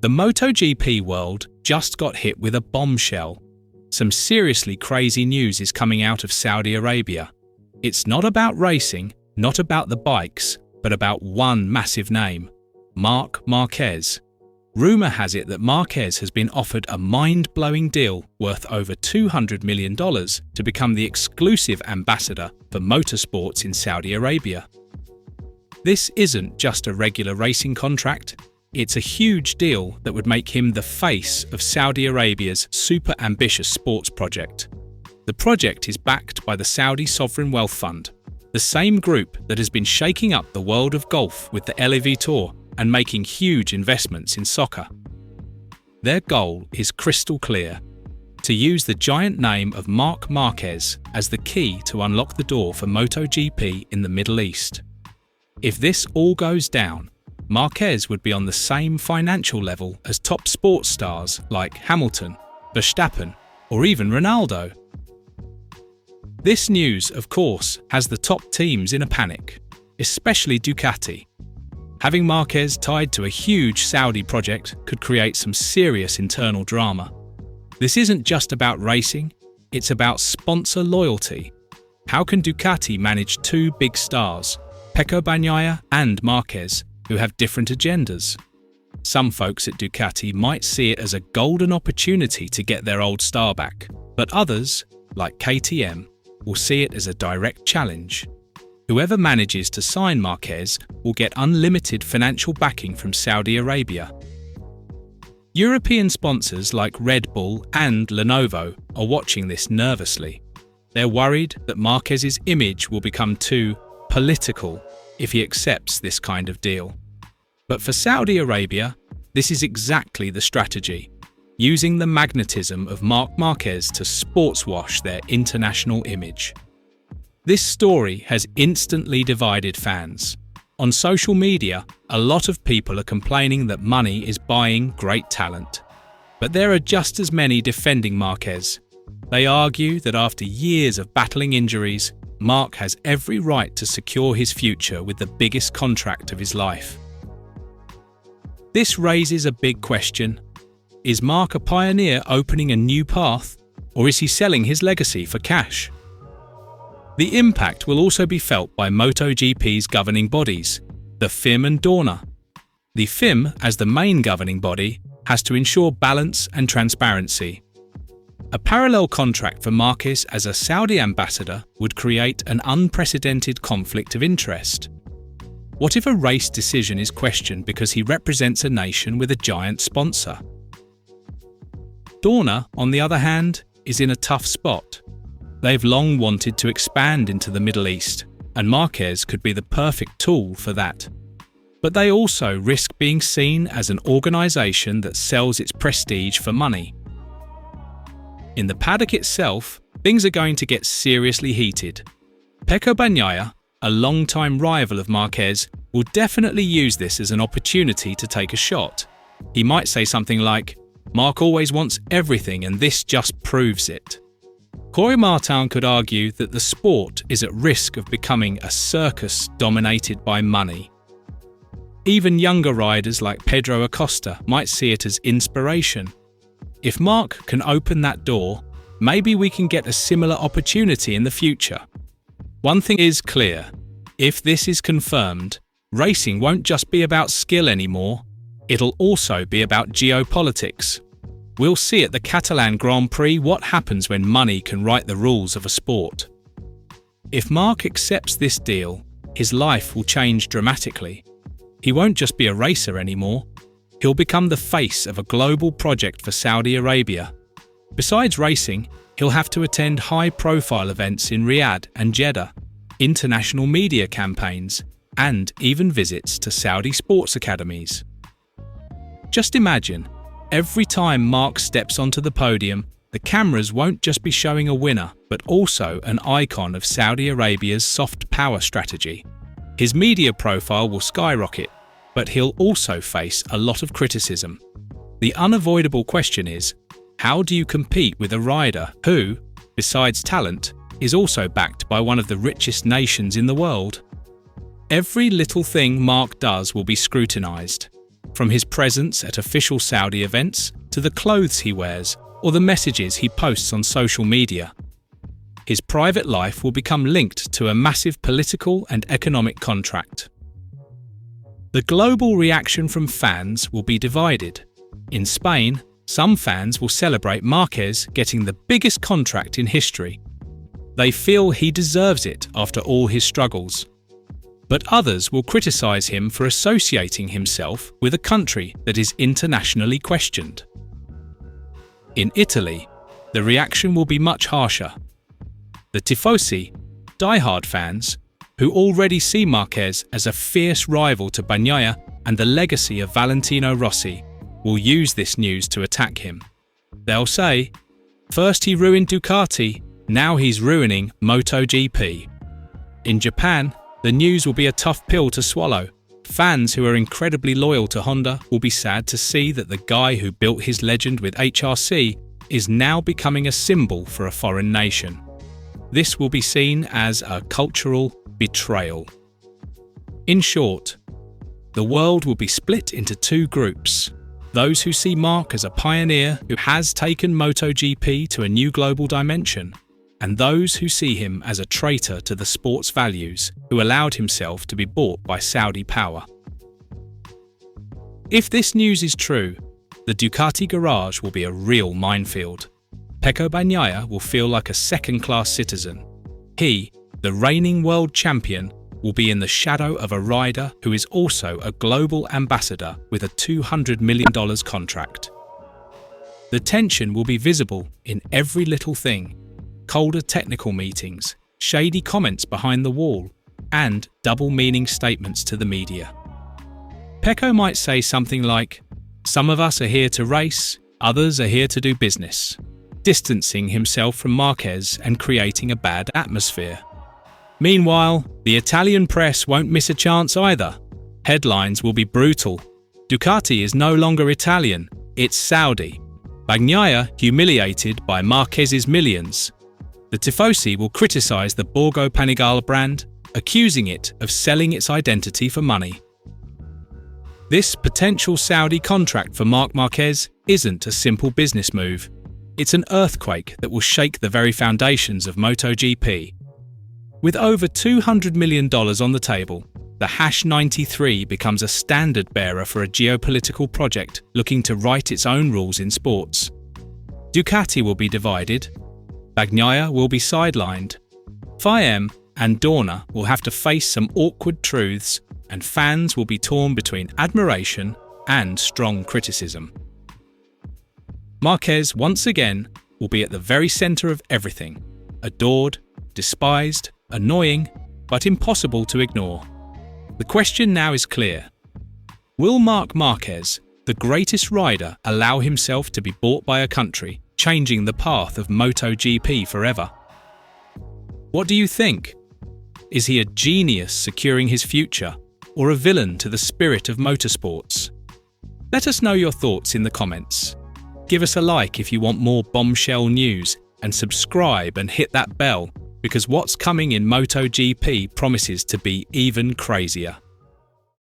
The MotoGP world just got hit with a bombshell. Some seriously crazy news is coming out of Saudi Arabia. It's not about racing, not about the bikes, but about one massive name, Marc Marquez. Rumour has it that Marquez has been offered a mind-blowing deal worth over $200 million to become the exclusive ambassador for motorsports in Saudi Arabia. This isn't just a regular racing contract, it's a huge deal that would make him the face of Saudi Arabia's super ambitious sports project. The project is backed by the Saudi Sovereign Wealth Fund, the same group that has been shaking up the world of golf with the LEV Tour and making huge investments in soccer. Their goal is crystal clear: to use the giant name of Marc Marquez as the key to unlock the door for MotoGP in the Middle East. If this all goes down, Marquez would be on the same financial level as top sports stars like Hamilton, Verstappen, or even Ronaldo. This news, of course, has the top teams in a panic, especially Ducati. Having Marquez tied to a huge Saudi project could create some serious internal drama. This isn't just about racing, it's about sponsor loyalty. How can Ducati manage two big stars, Pecco Bagnaia and Marquez, who have different agendas? Some folks at Ducati might see it as a golden opportunity to get their old star back, but others, like KTM, will see it as a direct challenge. Whoever manages to sign Marquez will get unlimited financial backing from Saudi Arabia. European sponsors like Red Bull and Lenovo are watching this nervously. They're worried that Marquez's image will become too political if he accepts this kind of deal. But for Saudi Arabia, this is exactly the strategy, using the magnetism of Marc Marquez to sports-wash their international image. This story has instantly divided fans. On social media, a lot of people are complaining that money is buying great talent. But there are just as many defending Marquez. They argue that after years of battling injuries, Marc has every right to secure his future with the biggest contract of his life. This raises a big question. Is Marc a pioneer opening a new path, or is he selling his legacy for cash? The impact will also be felt by MotoGP's governing bodies, the FIM and Dorna. The FIM, as the main governing body, has to ensure balance and transparency. A parallel contract for Marquez as a Saudi ambassador would create an unprecedented conflict of interest. What if a race decision is questioned because he represents a nation with a giant sponsor? Dorna, on the other hand, is in a tough spot. They've long wanted to expand into the Middle East, and Marquez could be the perfect tool for that. But they also risk being seen as an organisation that sells its prestige for money. In the paddock itself, things are going to get seriously heated. Pecco Bagnaia, a long-time rival of Marquez, will definitely use this as an opportunity to take a shot. He might say something like, "Marc always wants everything and this just proves it." Corey Martin could argue that the sport is at risk of becoming a circus dominated by money. Even younger riders like Pedro Acosta might see it as inspiration. If Marc can open that door, maybe we can get a similar opportunity in the future. One thing is clear: if this is confirmed, racing won't just be about skill anymore, it'll also be about geopolitics. We'll see at the Catalan Grand Prix what happens when money can write the rules of a sport. If Marc accepts this deal, his life will change dramatically. He won't just be a racer anymore. He'll become the face of a global project for Saudi Arabia. Besides racing, he'll have to attend high-profile events in Riyadh and Jeddah, international media campaigns, and even visits to Saudi sports academies. Just imagine, every time Marc steps onto the podium, the cameras won't just be showing a winner, but also an icon of Saudi Arabia's soft power strategy. His media profile will skyrocket, but he'll also face a lot of criticism. The unavoidable question is, how do you compete with a rider who, besides talent, is also backed by one of the richest nations in the world? Every little thing Marc does will be scrutinised. from his presence at official Saudi events to the clothes he wears or the messages he posts on social media. His private life will become linked to a massive political and economic contract. The global reaction from fans will be divided. In Spain, some fans will celebrate Marquez getting the biggest contract in history. They feel he deserves it after all his struggles. But others will criticize him for associating himself with a country that is internationally questioned. In Italy, the reaction will be much harsher. The tifosi, diehard fans, who already see Marquez as a fierce rival to Bagnaia and the legacy of Valentino Rossi, will use this news to attack him. They'll say, first he ruined Ducati, now he's ruining MotoGP. In Japan, the news will be a tough pill to swallow. Fans who are incredibly loyal to Honda will be sad to see that the guy who built his legend with HRC is now becoming a symbol for a foreign nation. This will be seen as a cultural betrayal. In short, the world will be split into two groups. Those who see Marc as a pioneer who has taken MotoGP to a new global dimension, and those who see him as a traitor to the sport's values who allowed himself to be bought by Saudi power. If this news is true, the Ducati garage will be a real minefield. Pecco Bagnaia will feel like a second-class citizen. He, the reigning world champion, will be in the shadow of a rider who is also a global ambassador with a $200 million contract. The tension will be visible in every little thing: colder technical meetings, shady comments behind the wall, and double-meaning statements to the media. Pecco might say something like, "Some of us are here to race, others are here to do business," distancing himself from Marquez and creating a bad atmosphere. Meanwhile, the Italian press won't miss a chance either. Headlines will be brutal. Ducati is no longer Italian, it's Saudi. Bagnaia humiliated by Marquez's millions. The tifosi will criticize the Borgo Panigale brand, accusing it of selling its identity for money. This potential Saudi contract for Marc Marquez isn't a simple business move. It's an earthquake that will shake the very foundations of MotoGP. With over $200 million on the table, the #93 becomes a standard bearer for a geopolitical project looking to write its own rules in sports. Ducati will be divided. Bagnaia will be sidelined. FIM and Dorna will have to face some awkward truths, and fans will be torn between admiration and strong criticism. Marquez, once again, will be at the very centre of everything, adored, despised, annoying, but impossible to ignore. The question now is clear. Will Marc Marquez, the greatest rider, allow himself to be bought by a country, changing the path of MotoGP forever? What do you think? Is he a genius securing his future, or a villain to the spirit of motorsports? Let us know your thoughts in the comments. Give us a like if you want more bombshell news, and subscribe and hit that bell, because what's coming in MotoGP promises to be even crazier.